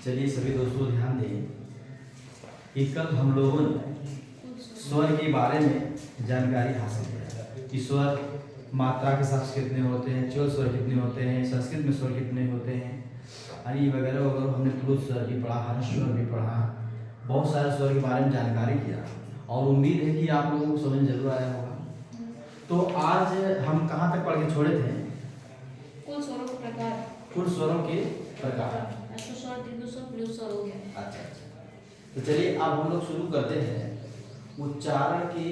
चलिए सभी दोस्तों ध्यान दें कि कल हम लोगों ने स्वर के बारे में जानकारी हासिल किया कि स्वर मात्रा के साथ कितने होते हैं, चौल स्वर कितने होते हैं, संस्कृत में स्वर कितने होते हैं, यानी वगैरह वगैरह। हमने प्लुत स्वर भी पढ़ा, हर्ष स्वर भी पढ़ा, बहुत सारे स्वर के बारे में जानकारी किया और उम्मीद है कि आप लोगों को समझ जरूर आया होगा। तो आज हम कहाँ तक पढ़ के छोड़े थे? कुल स्वरों के प्रकार। कुल स्वरों के प्रकार। स्वर, दीर्घ स्वर, प्लुत स्वर हो गया। अच्छा, तो चलिए अब हम लोग शुरू करते हैं उच्चारण के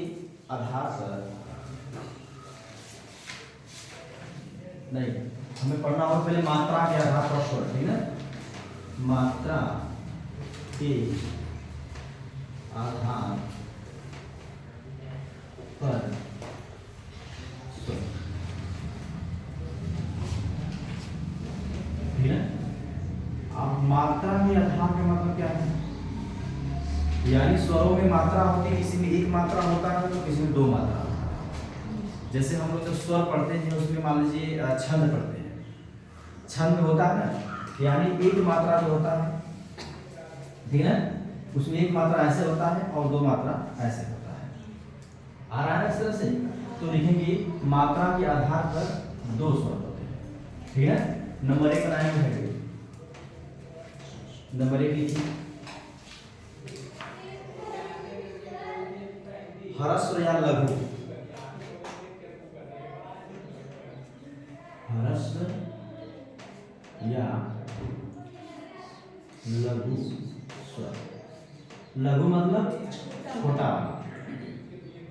आधार पर। नहीं, हमें पढ़ना होगा पहले मात्रा के आधार पर स्वर, ठीक है? मात्रा के आधार पर स्वर, ठीक है? अब मात्रा के आधार का मतलब क्या है? यानी स्वरों में मात्रा होती है, किसी में एक मात्रा होता है तो किसी में दो मात्रा होता है। जैसे हम लोग जब स्वर पढ़ते हैं उसमें मान लीजिए छंद पढ़ते हैं, छंद होता है ना, यानी एक मात्रा जो होता है, ठीक है, उसमें एक मात्रा ऐसे होता है और दो मात्रा ऐसे होता है। आ रहा है इस तरह से? तो लिखेंगे मात्रा के आधार पर दो स्वर होते हैं, ठीक है? नंबर 1 बनाएंगे, नंबर 1 लिखिए ह्रस्व या लघु। ह्रस्व या लघु स्वर। लघु मतलब छोटा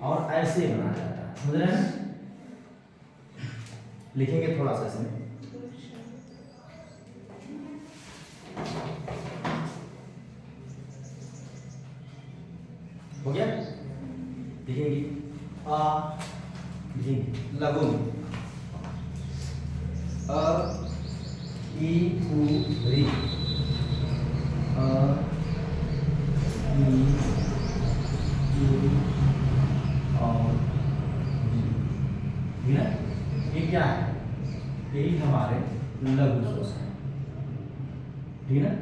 और ऐसे बनाया जाता है, समझ रहे हैं? लिखेंगे थोड़ा सा इसमें, हो गया? लिखेंगे आ, लिखेंगे लघु अ ई उ री, अ ई उ और री, ठीक है? ये क्या है? यही हमारे लघु स्वर है, ठीक है?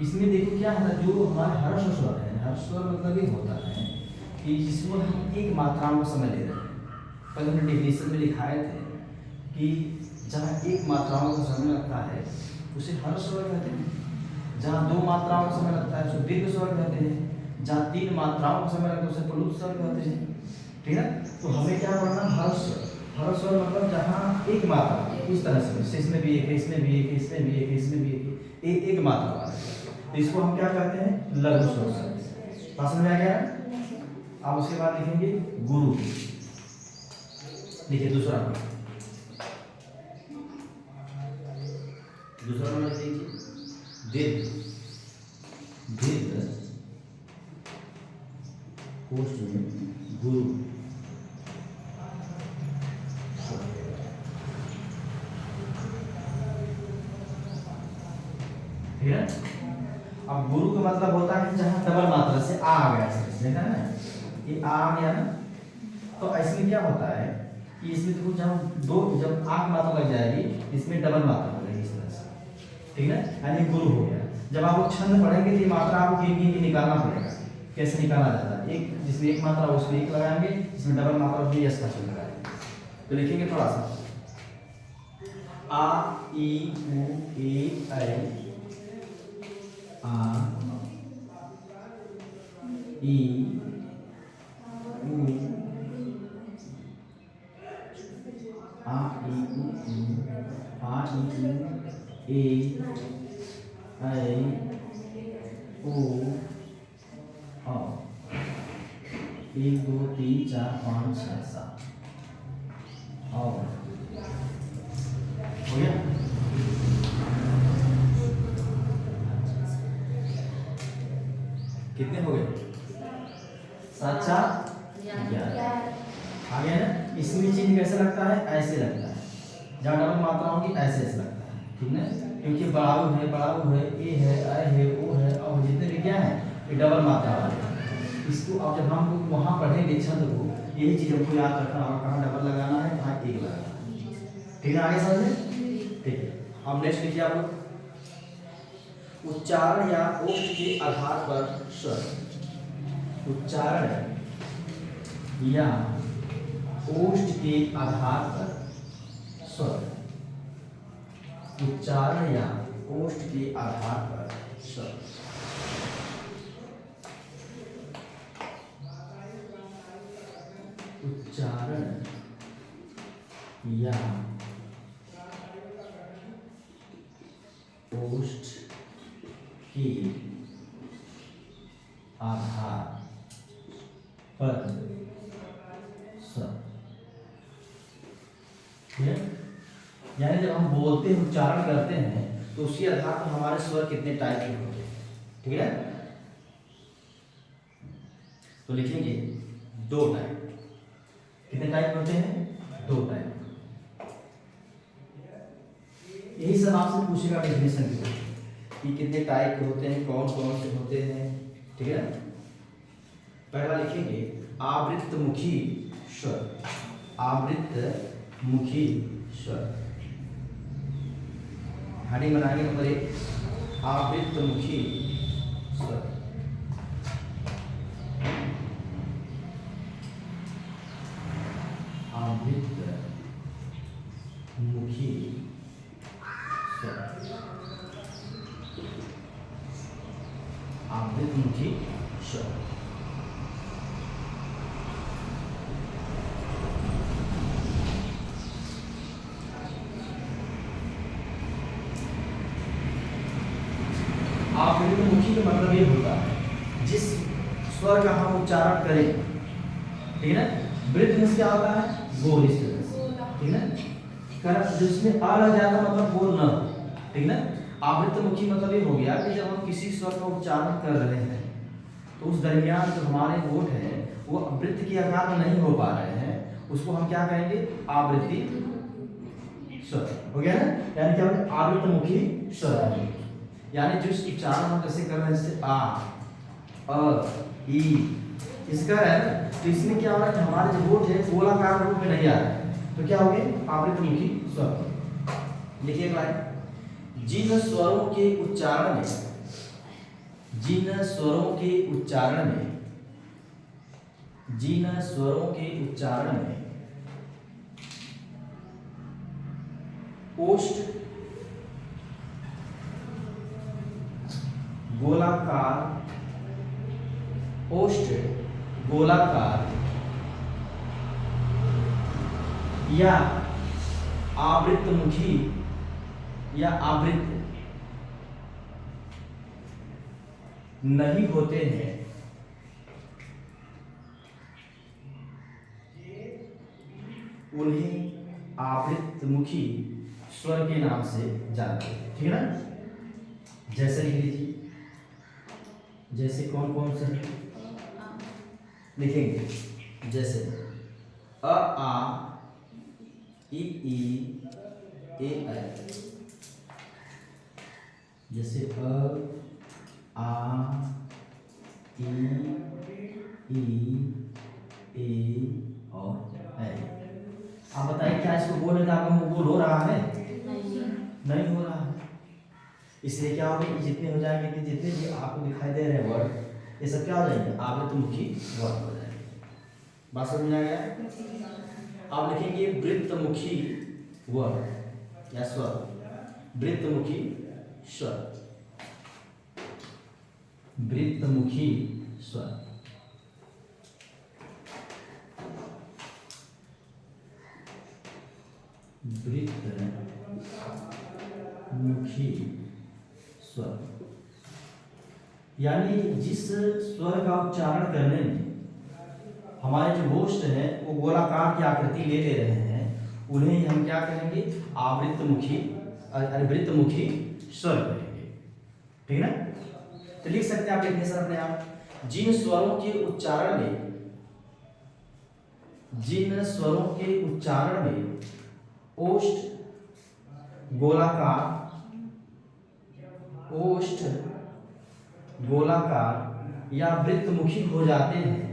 इसमें देखिए क्या है, जो हमारे हर्ष स्वर है, हर्ष स्वर मतलब ये होता है कि जिसमें हम एक मात्राओं को समझ ले रहे हैं। पहले हमने डेफिनेशन में लिखाए थे कि जहाँ एक मात्राओं को समय लगता है उसे हर्ष स्वर कहते हैं, जहाँ दो मात्राओं को समय लगता है उसे दीर्घ स्वर कहते हैं, जहाँ 3 मात्राओं को समय लगता है उसे प्लुत स्वर कहते हैं, ठीक है? तो हमें क्या पढ़ना? हर्ष स्वर मतलब जहाँ एक मात्रा इस तरह से, इसमें भी एक है, इसमें भी एक है, इसमें भी एक है, इसमें भी एक है, एक मात्रा वाला है, तो इसको हम क्या कहते हैं? लघु स्वर कहते हैं। समझ में आ गया? अब उसके बाद लिखेंगे गुरु। देखिए दूसरा नंबर लिखिए दीर्घ, दीर्घ कोष्ठ में गुरु, ठीक है? अब गुरु का मतलब होता है जहां डबल मात्रा से आ गया, देखा है ना, ये आ गया ना, तो इसमें क्या होता है कि इसमें देखो जब आग मात्रा लग जाएगी इसमें डबल मात्रा हो जाएगी इस तरह से, ठीक है? यानी गुरु हो गया। जब आप लोग छंद पढ़ेंगे तो ये मात्रा आपको गिन गिन के निकालना पड़ेगा। कैसे निकाला जाता है? एक जिसमें एक मात्रा उसमें एक लगाएंगे, जिसमें डबल मात्रा उसमें यस का चिन्ह लगाएंगे। तो लिखेंगे थोड़ा सा आ ई उ ए ऐ, आ ई उ, आ ई उ आ ई उ ए ऐ ओ औ। 1 2 3 4 5 6 7 और हो गया? कितने हो गए? 7 4 11। आ गया ना? इसमें चिन्ह कैसे लगता है? ऐसे लगता है, जहाँ डबल मात्रा होगी ऐसे ऐसे लगता है, ठीक है? क्योंकि बड़ाऊ है, ए है, ऐ है, ओ है, और जितने भी क्या है ये डबल मात्रा वाले। इसको अब जब हम लोग वहाँ पढ़ेंगे छंद को, यही चीज़ हमको याद रखना होगा, कहाँ डबल लगाना है, कहाँ एक लगाना है, ठीक है? आगे समझे? ठीक है। अब नेक्स्ट लिखिए आप लोग, उच्चारण या ओष्ठ के आधार पर स्वर। उच्चारण या ओष्ठ के आधार पर स्वर। उच्चारण या ओष्ठ के आधार पर स्वर। उच्चारण या ओष्ठ के आधार पर स्वर। यानी जब हम बोलते हैं, उच्चारण करते हैं, तो उसी आधार पर हमारे स्वर कितने टाइप के होते हैं। ठीक है, तो लिखेंगे 2 टाइप। कितने टाइप होते हैं? 2 टाइप। यही सब आपसे पूछेगा डेफिनेशन कि कितने टाइप के होते हैं, कौन कौन से होते हैं। ठीक है, पहला लिखेंगे आवृत्तमुखी स्वर। आवृत्तमुखी स्वर। हेडिंग बनाएंगे नंबर 1, आवृत्तमुखी स्वर। आवृत्तमुखी स्वर। आवृत्तमुखी स्वर। आवृत्तमुखी का मतलब ये होता है जिस स्वर का हम उच्चारण करें, ठीक है ना। वृत्त में क्या होता है? गोल, इस तरह से, ठीक है ना। कर जिसमें आ लग जाता मतलब गोल न हो, ठीक ना। आवृत्तमुखी मतलब ये हो गया कि जब हम किसी स्वर का उच्चारण कर रहे हैं तो उस दरमियान जो हमारे होठ है वो वृत्त के आकार में नहीं हो पा रहे हैं, उसको हम क्या कहेंगे? आवृत्ति स्वर। हो गया ना, यानी क्या आवृत्तमुखी स्वर। यानी जिस उच्चारण हम कैसे कर रहे हैं, जैसे आ, अ, ई, इसका है ना, तो इसमें क्या हो रहा है कि हमारे जो होठ है गोलाकार रूप में नहीं आ रहा है, तो क्या हो गए? आवृत्तमुखी स्वर। लिखिए एक लाइन, जिन स्वरों के उच्चारण में, जिन स्वरों के उच्चारण में, जिन स्वरों के उच्चारण में ओष्ठ गोलाकार, ओष्ठ गोलाकार या आवृत्तमुखी या आवृत्त नहीं होते हैं, उन्हें आवृत्तमुखी स्वर के नाम से जानते हैं। ठीक है ना, जैसे लिख लीजिए, जैसे कौन कौन से लिखेंगे, जैसे अ, आ, ई, ए, ऐ। जैसे अ, आ, ई, ए और ऐ। आप बताइए क्या इसको बोलने का आपको बोल हो रहा है? नहीं हो रहा है। इसलिए क्या होगा, जितने हो जाएंगे कि जितने भी आपको दिखाई दे रहे हैं वर्ड, ये सब क्या हो जाएंगे? आवृत्तमुखी वर्ड हो जाएंगे। बात समझ में आ गया? आप लिखेंगे वृत्तमुखी वर्ड या स्वर। वृत्तमुखी स्वर। वृत्तमुखी स्वर। वृत्तमुखी स्वर यानी जिस स्वर का उच्चारण करने में हमारे जो ओष्ठ है वो गोलाकार की आकृति ले ले रहे हैं, उन्हें हम क्या कहेंगे? आवृत्तमुखी, वृत्तमुखी स्वर कहेंगे। ठीक है ना, तो लिख सकते हैं आप डेफिनेशन अपने आप, जिन स्वरों के उच्चारण में, जिन स्वरों के उच्चारण में ओष्ठ गोलाकार, ओष्ठ गोलाकार या वृत्तमुखी हो जाते हैं,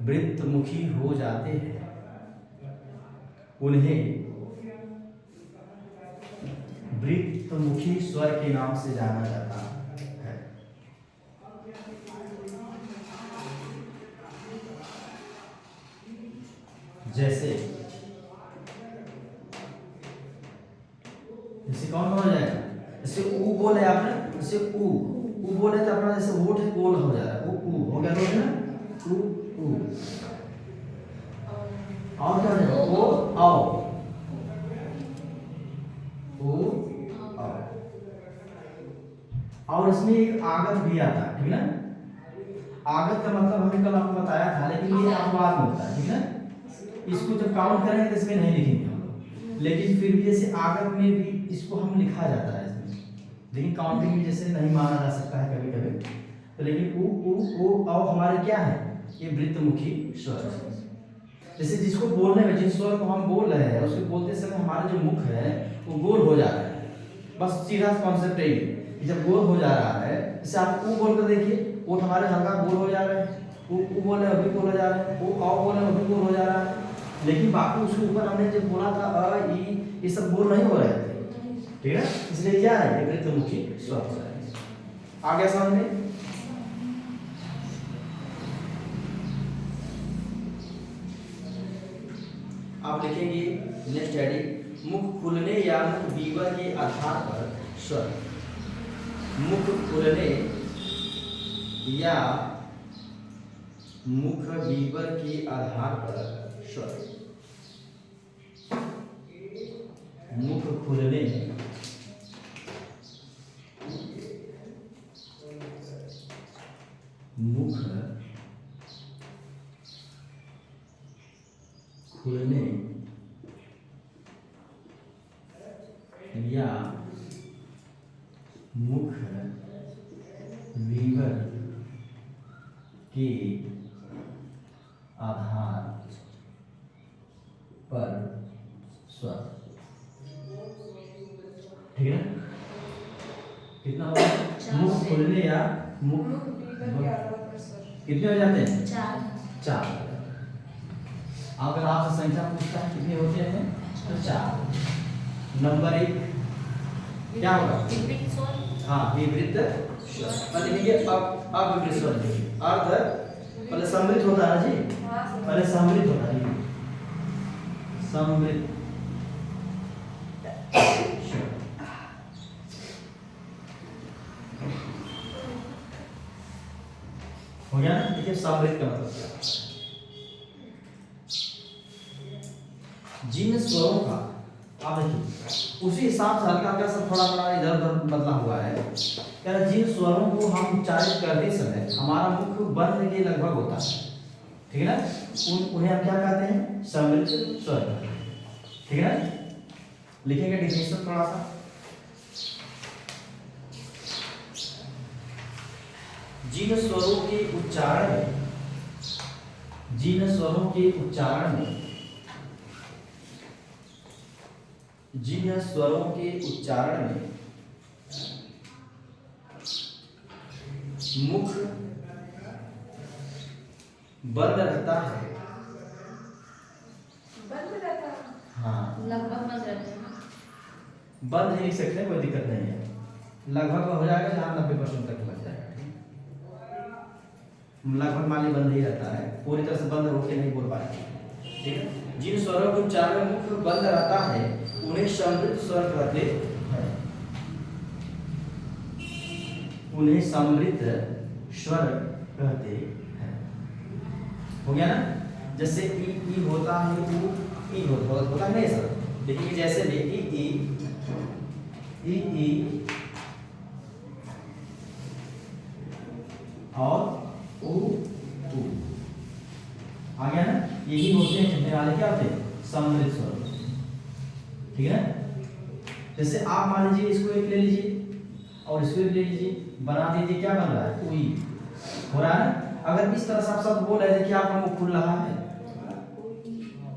वृत्तमुखी हो जाते हैं, उन्हें वृत्तमुखी स्वर के नाम से जाना जाता है। जैसे कौन हो जाएगा, जैसे ऊ बोले आपने, जैसे ऊ बोले तो अपना जैसे वोट है गोल हो जा रहा है, ऊ हो गया रोज ना, ऊ और क्या हो जाएगा, ओ आओ, ओ आओ। और इसमें एक आगत भी आता है, ठीक है ना। आगत का मतलब हमने कल आपको बताया था, लेकिन ये अपवाद में होता है, ठीक है। इसको जब काउंट करेंगे तो इसमें नहीं लिखेंगे हम लोग, लेकिन फिर भी जैसे आगत में भी इसको हम लिखा जाता है इसमें, लेकिन काउंटिंग में जैसे नहीं माना जा सकता है कभी कभी। तो लेकिन ऊ औ हमारे क्या है, ये वृत्तमुखी स्वर है। जैसे जिसको बोलने में, जिस स्वर को हम बोल रहे हैं उसको बोलते समय हमारा जो मुख है वो गोल हो जा रहा है। बस सीधा कॉन्सेप्ट है ये, जब गोल हो जा रहा है, जैसे आप ऊ बोल कर देखिए, वो हमारे हल्का गोल हो जा रहे हैं, ऊ बोले अभी गोल हो जा रहे हैं, वो आओ बोले अभी गोल हो जा रहा है। लेकिन बाकी उसके ऊपर हमने जब बोला था अ ई, ये सब गोल नहीं हो रहे थे, ठीक है। इसलिए क्या है, ये वृत्तमुखी स्वर है। आगे समझ में आप लिखेंगे नेक्स्ट हेडिंग, मुख खुलने या मुख बीवर के आधार पर स्वर। मुख खुलने या मुख बीवर के आधार पर स्वर। मुख खुलने मुख खुलने या मुख बीवर के आधार पर स्वर, ठीक है। कितना होगा, मुख खुलने या मुख कितने हो जाते हैं, चार। अगर आपसे संख्या पूछता है कितने होते हैं तो 4। नंबर 1 क्या होगा, हाँ विवृत स्वर लिखेंगे। अब विवृत स्वर लिखेंगे, अर्ध पहले समृद्ध होता है जी, पहले समृद्ध होता है, समृद्ध हो गया ना। देखिए समृद्ध का मतलब क्या है, जिन स्वरों का, आप देखिए उसी हिसाब से हल्का हल्का सा थोड़ा बड़ा इधर उधर बदला हुआ है। क्या, जिन स्वरों को हम उच्चारित करते समय हमारा मुख बंद के लगभग होता है, ठीक है ना, उन्हें हम क्या कहते हैं, समृद्ध स्वर, ठीक है ना। लिखेंगे डिफिनेशन थोड़ा सा, जिन स्वरों के उच्चारण में, जिन स्वरों के उच्चारण में, जिन स्वरों के उच्चारण में मुख बंद रहता है, हाँ लगभग बंद रहते हैं, बंद नहीं लिख सकते, कोई दिक्कत नहीं है, लगभग हो जाएगा, जहाँ 90% तक लग जाएगा, लगभग मान ली बंद ही रहता है, पूरी तरह से बंद होकर नहीं बोल पाएगा, ठीक है। जिन स्वरों के उच्चारण में मुख बंद रहता है उन्हें समृद्ध स्वर कहते हैं, उन्हें समृद्ध स्वर कहते हैं। हो गया ना। जैसे ई होता है, ऊ ई होता है नहीं सर, देखिए जैसे भी ई और ऊ आ गया ना, यही होते हैं चलने वाले, क्या होते हैं, समृद्ध स्वर, ठीक है ना। जैसे आप मान लीजिए इसको एक ले लीजिए और इसको एक ले लीजिए, बना दीजिए, क्या बन रहा है, उई हो रहा है। अगर इस तरह से आप सब बोल रहे थे कि आपका मुख खुल रहा है,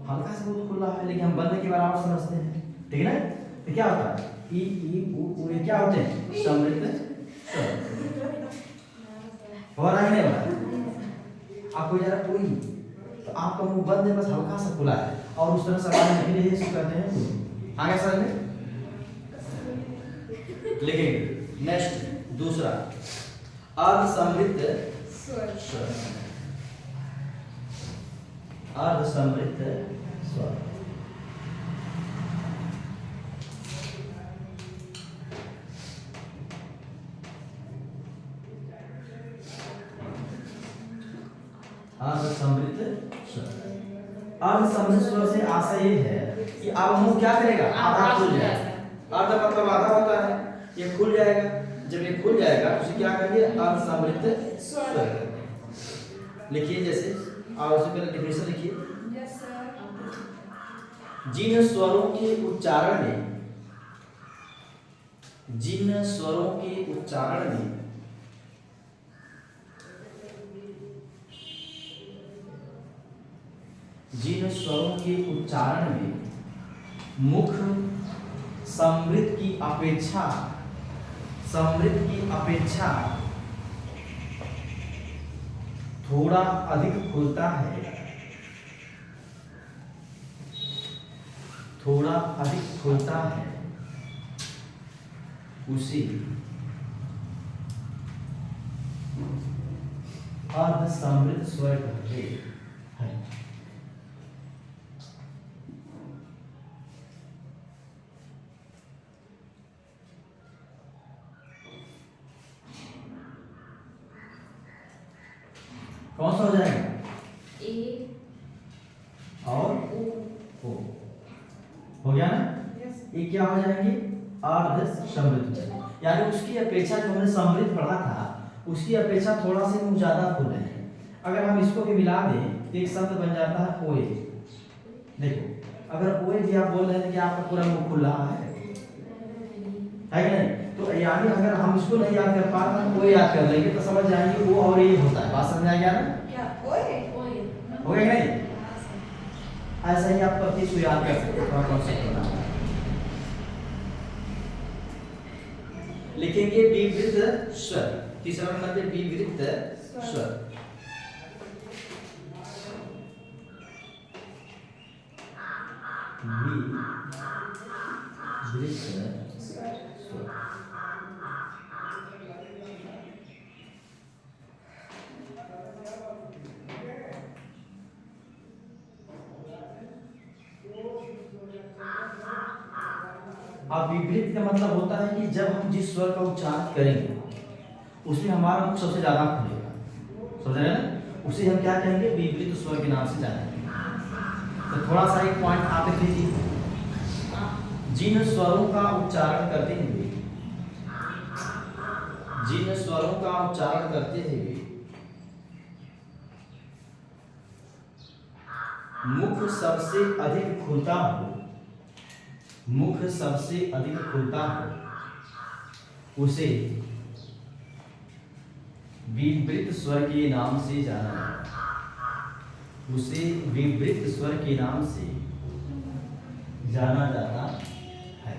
हल्का से मुख खुल रहा है, लेकिन हम बंद के बराबर समझते हैं, ठीक है ना। तो क्या होता है, ई ऊ क्या होते हैं, समृद्ध स्वर। हो रहा है नहीं हो रहा, आपको जरा कोई, तो आपका मुंह बंद है, बस हल्का सा खुला है, और उस तरह से आवाज निकली है, इसको कहते हैं। आगे समझ में लिखेंगे। नेक्स्ट दूसरा अर्ध समृद्ध स्वर स्वर, अर्ध समृद्ध स्वर। अर्ध समृद्ध स्वर, अर्ध समृद्ध स्वर से आशा ये है कि अब मुंह क्या करेगा, आधा खुल जाएगा। अर्ध मतलब आधा होता है, ये खुल जाएगा। जब ये खुल जाएगा तो उसे क्या करेंगे, अर्ध समृद्ध स्वर करेंगे। लिखिए जैसे, और उससे पहले डेफिनेशन लिखिए। Yes sir. जिन स्वरों के उच्चारण में, जिन स्वरों के उच्चारण में जिन स्वरों के उच्चारण में मुख समृद्ध की अपेक्षा, समृद्ध की अपेक्षा थोड़ा अधिक खुलता है, थोड़ा अधिक खुलता है, उसी अर्ध समृद्ध स्वर कहते हैं। कौन सा हो जाएगा, ए और ओ। हो गया ना। यस। ये क्या हो जाएंगे, अर्ध समृद्ध, यानी उसकी अपेक्षा जो हमने समृद्ध पढ़ा था उसकी अपेक्षा थोड़ा से मुंह ज्यादा खुले हैं। अगर हम इसको भी मिला दें तो एक शब्द बन जाता है ओए। देखो अगर ओए भी आप बोल रहे हैं कि आपका पूरा मुंह खुल रहा है कि नहीं, तो यानी अगर हम इसको नहीं याद कर पा रहे तो ओए याद कर लेंगे तो समझ जाएंगे वो और ये होता है। बात समझ आ गया ना, क्या ओए ओए हो गया कि नहीं। ऐसा ही आप प्रति को याद कर सकते हैं, कॉन्सेप्ट बना लिखेंगे। विवृत स्वर, तीसरा नंबर पे विवृत स्वर। विवृत स्वर। अब विपरीत का मतलब होता है कि जब हम जिस स्वर का उच्चारण करेंगे उसमें हमारा मुख सबसे ज्यादा खुलेगा, समझ रहे हैं ना, उसे हम क्या कहेंगे, विपरीत स्वर के नाम से जानेंगे। तो थोड़ा सा एक पॉइंट आप लिख लीजिए। जिन स्वरों का उच्चारण करते हुए, जिन स्वरों का उच्चारण करते हुए मुख सबसे अधिक खुलता हो, मुख सबसे अधिक खुलता हो, उसे विवृत स्वर के नाम से जाना जाता है, उसे विवृत स्वर के नाम से जाना जाता है।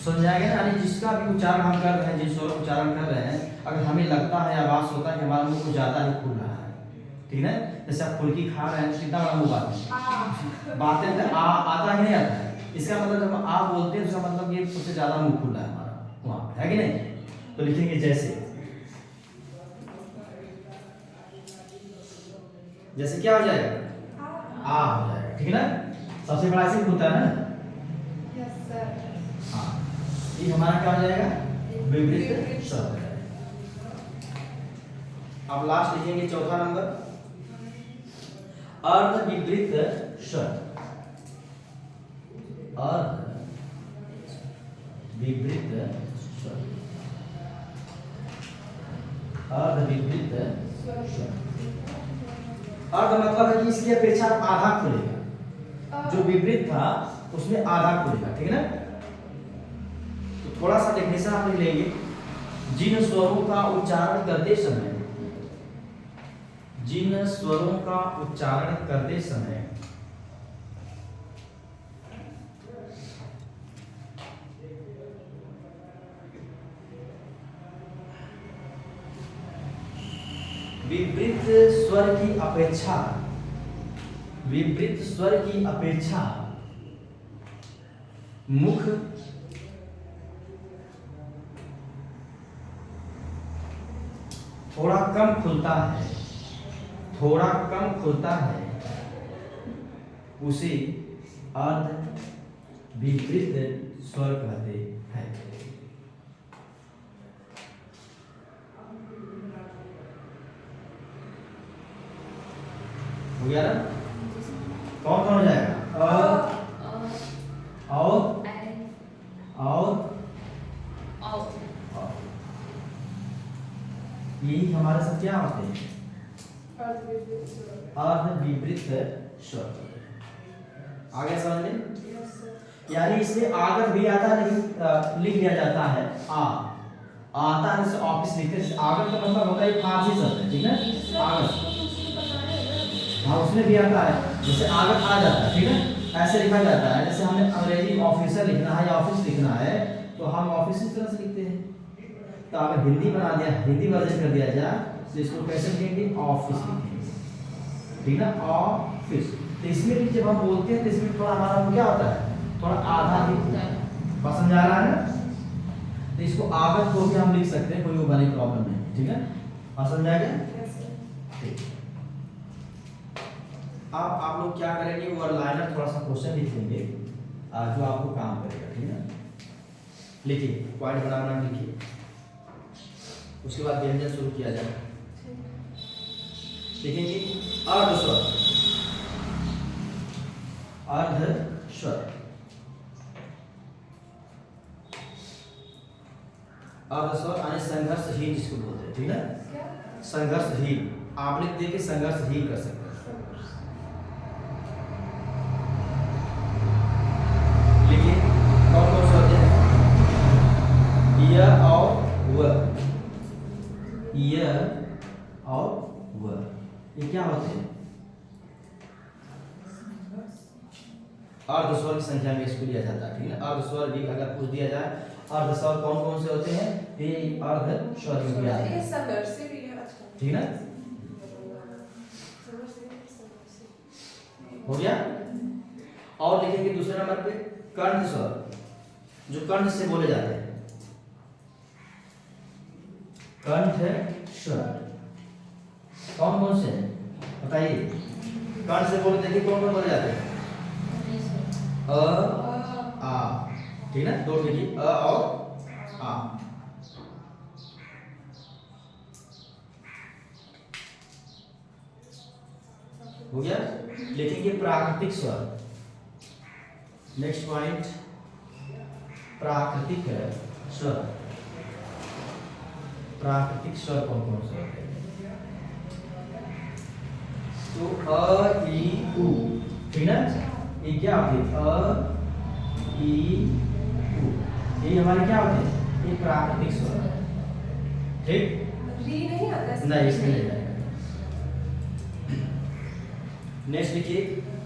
समझा गया, यानी जिसका भी उच्चारण हम कर रहे हैं, जिस स्वर उच्चारण कर रहे हैं, अगर हमें लगता है, आवाज होता है कि हमारा मुंह ज्यादा ही खुल रहा है, ठीक है, जैसे आप फुल्की खा रहे हैं, कितना बड़ा मुंह बातें आता ही नहीं आता है, इसका मतलब जब आप बोलते हैं उसका मतलब ये सबसे ज्यादा मुंह खुल रहा है हमारा वहां, है कि नहीं। तो लिखेंगे जैसे, जैसे क्या हो जाएगा, आ हो जाएगा, ठीक है ना, सबसे बड़ा ऐसे खुलता है ना। Yes sir. हाँ, ये हमारा क्या हो जाएगा, विवृत स्वर। अब लास्ट लिखेंगे चौथा नंबर, अर्ध विवृत स्वर। अर्ध विवृत स्वर, अर्ध विवृत स्वर। अर्ध मतलब है कि इसकी अपेक्षा आधा खुलेगा, जो विपरीत था उसमें आधा खुलेगा, ठीक है ना। तो थोड़ा सा डेफिनेशन आप लिख लेंगे। जिन स्वरों का उच्चारण करते समय, जिन स्वरों का उच्चारण करते समय विपरीत स्वर की अपेक्षा, विपरीत स्वर की अपेक्षा मुख थोड़ा कम खुलता है, थोड़ा कम खुलता है, उसे अर्ध विपरीत स्वर कहते हैं। हो गया ना? कौन कौन हो जाएगा? और यही हमारे सब क्या होते हैं? अर्ध विपरीत स्वर। आगे समझ में? यानी इसमें आगत भी आता है, लेकिन लिख दिया जाता है आता है, ऑफिस लिखते हैं। आगत का मतलब होता है फारसी शब्द है, ठीक है? आगत, हाँ उसमें भी आता है, जैसे आगत आ जाता है, ठीक है? ऐसे लिखा जाता है। जैसे हमें अंग्रेजी ऑफिसर लिखना है या ऑफिस लिखना है तो हम ऑफिस इस तरह से लिखते हैं। तो अगर हिंदी बना दिया, हिंदी वर्जन कर दिया जाए तो इसको कैसे लिखेंगे? ऑफिस लिखेंगे, ठीक है? ऑफिस। तो इसमें भी जब हम बोलते हैं तो इसमें थोड़ा हमारा क्या होता है? थोड़ा आधा ही बात समझ आ रहा है ना? तो इसको आगत को भी हम लिख सकते हैं, कोई वो बड़ी प्रॉब्लम नहीं, ठीक है? बात समझ आ गया? ठीक। अब आप लोग क्या करेंगे? वन लाइनर थोड़ा सा क्वेश्चन लिख लेंगे जो आपको काम करेगा, ठीक है? लिखिए, पॉइंट बना बना लिखिए, उसके बाद व्यंजन शुरू किया जाए। लिखेंगे अर्ध स्वर, अर्ध स्वर, अर्ध स्वर यानी संघर्षहीन जिसको बोलते हैं, ठीक है? संघर्षहीन आप लिख दे के संघर्षहीन कर सकते हैं। लिखिए कौन कौन से होते हैं? यह और वह, यह और वह, ये क्या होते हैं? अर्ध स्वर की संख्या में इसको लिया जाता है, ठीक है? अर्ध स्वर भी अगर पूछ दिया जाए अर्ध स्वर कौन कौन से होते हैं, ये अर्ध स्वर भी आते हैं, ठीक है? हो गया? और लिखेंगे दूसरे नंबर पे कंठ स्वर, जो कंठ से बोले जाते हैं, कंठ स्वर कौन कौन से हैं बताइए? कंठ से बोले, देखिए कौन कौन बोले जाते हैं? अ आ, ठीक है? दो लिखिए, अ और आ। हो गया? लिखेंगे प्राकृतिक स्वर। नेक्स्ट पॉइंट, प्राकृतिक स्वर। प्राकृतिक स्वर कौन कौन से होते हैं? तो अ ई उ, ठीक है? ये क्या होती है? अ ई उ, ये हमारे क्या होते हैं? ये प्राकृतिक स्वर, ठीक? नहीं इसमें नहीं जाएगा। नेक्स्ट लिखिए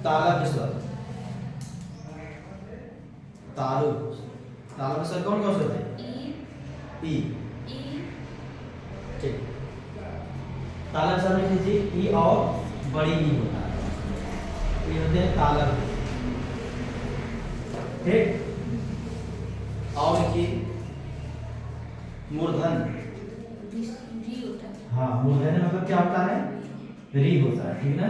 तालव्य स्वर। तालु, तालव्य स्वर कौन कौन से होते हैं? ई, ठीक। तालव्य स्वर में लीजिए ई और बड़ी ई होता है, ये होते हैं तालव्य, ठीक? और लिखिए मूर्धन। हाँ मूर्धन मतलब क्या होता है? री होता है, ठीक ना?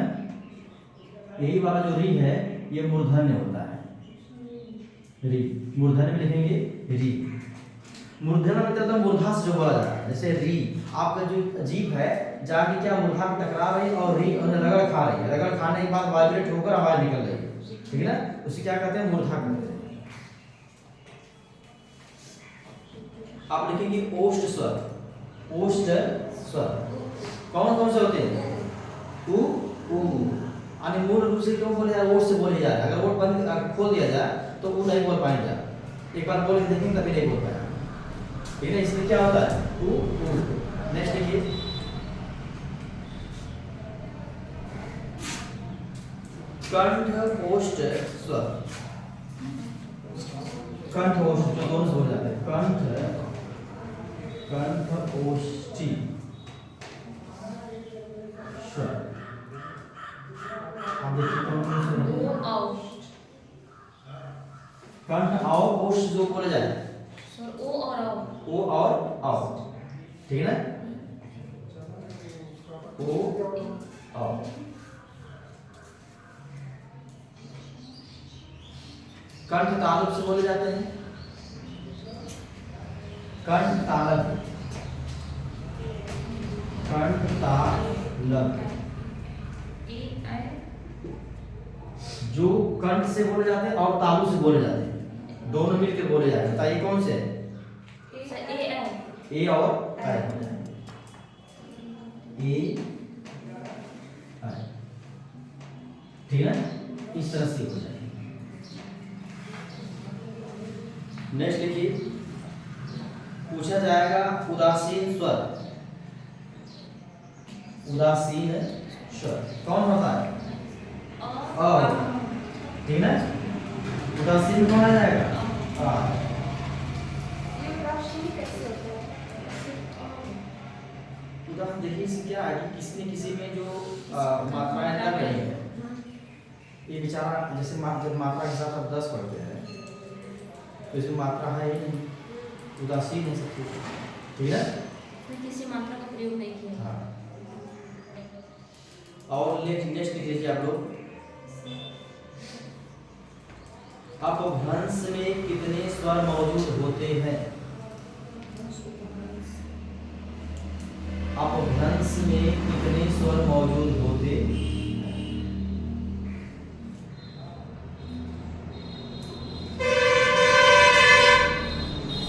यही वाला जो री है ये मूर्धन्य होता है, री। मूर्धन्य में लिखेंगे री। मूर्धन्य मतलब मूर्धा से जो बोला जाता है, जैसे री, आपका जो जीभ है जाके क्या मूर्धा में टकरा रही है और री और रगड़ खा रही है, रगड़ खाने के बाद वाइब्रेट होकर आवाज निकल रही है, ठीक है ना? उसे क्या कहते हैं? मूर्धा कहते हैं। आप लिखेंगे ओष्ठ स्वर। ओष्ठ स्वर कौन कौन से होते हैं? उ उ, यानी मूल रूप से क्यों बोले जाए? ओठ से बोले जाए। अगर ओठ बंद खोल दिया जाए तो वो नहीं बोल पाएंगे। एक बार बोल के देखेंगे तभी नहीं बोल पाएंगे, ठीक है? इसलिए क्या होता है? उ उ। नेक्स्ट लिखिए कंठ ओष्ठ स्वर। कंठ ओष्ठ तो दोनों से बोले जाते हैं, कंठ कंठ ओष्ठी स्वर। आप देखिए कौन कौन से होते हैं? कंठ आओ ओष्ठ जो बोला जाए, सर ओ और आओ। ओ और आओ, ठीक है ना, ओ आओ। कंठ तालुब से बोले जाते हैं, कंठ तालब, कंठ तालब ए आई जो कंठ से बोले जाते हैं और तालु से बोले जाते हैं, दोनों मिलकर बोले जाते हैं। बताइए कौन से है? सर ए आई ए और आई, ए आई, ठीक है ना, इस तरह से हो जाएगी। नेक्स्ट लिखिए, पूछा जाएगा उदासीन स्वर, उदासीन स्वर कौन होता है? अ, ठीक है, उदासीन कौन आ जाएगा? आ। ये राशि कैसे होता है? उदाहरण देखिए इसमें क्या है कि किसी न किसी में जो मात्राएं लग रही है, ये बेचारा जैसे जब मात्रा के साथ आप 10 पढ़ते हैं तो इसमें मात्रा है ही नहीं, उदासीन है सब कुछ, ठीक है। किसी मात्रा का प्रयोग नहीं किया। हाँ, और नेक्स्ट लिख लीजिए आप लोग, अपभ्रंश में कितने स्वर मौजूद होते हैं? अपभ्रंश में कितने स्वर मौजूद होते हैं?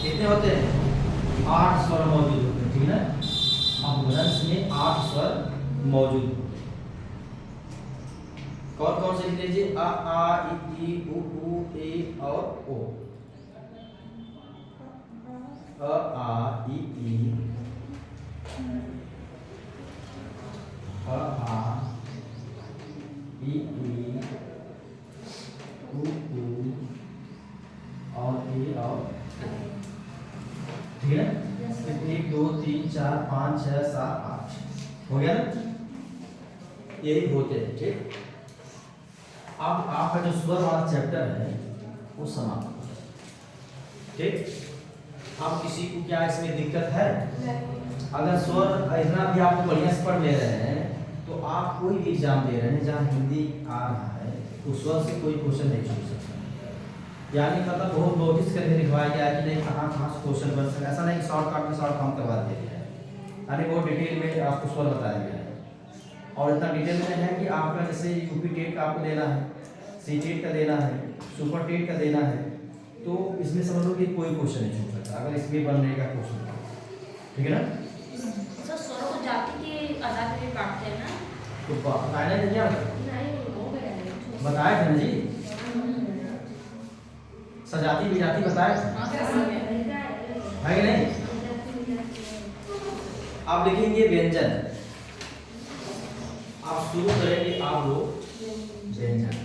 कितने होते हैं? 8 स्वर मौजूद होते हैं, ठीक है। अपभ्रंश में 8 स्वर मौजूद होते हैं। कौन कौन से लिख लीजिए? अ आ इ ई उ ए और ओ। अ आ इ ई, अ आ इ ई उ और ए और, ठीक है। 1 2 3 4 5 6 7 8 हो गया ना, यही होते हैं, ठीक। अब आपका जो स्वर वाला चैप्टर है वो समाप्त हो गया, ठीक। अब किसी को क्या इसमें दिक्कत है? अगर स्वर इतना भी आपको बढ़िया से पढ़ ले रहे हैं तो आप कोई भी एग्जाम दे रहे हैं जहाँ हिंदी आ रहा है तो स्वर से कोई क्वेश्चन नहीं छूट सकता, यानी मतलब बहुत नोटिस करके लिखवाया गया है कि नहीं कहाँ कहाँ से क्वेश्चन बन सकता है। ऐसा नहीं कि शॉर्टकट में शॉर्ट काम करवा दिया गया है, यानी बहुत डिटेल में आपको स्वर बताया गया है। और इतना डिटेल में है कि आपका जैसे यूपी टेट का आपको देना है, सी टेट का देना है, सुपर टेट का देना है, तो इसमें समझ लो कि कोई क्वेश्चन नहीं छूट सकता अगर इसमें बनने का क्वेश्चन, ठीक है ना। सर स्वर को जाति के आधार पर काटते हैं ना? तो बताया नहीं क्या नहीं वो बताया था ना जी, सजाती विजाती बताया था, है कि नहीं। आप लिखेंगे व्यंजन, आप शुरू करेंगे आप लोग व्यंजन।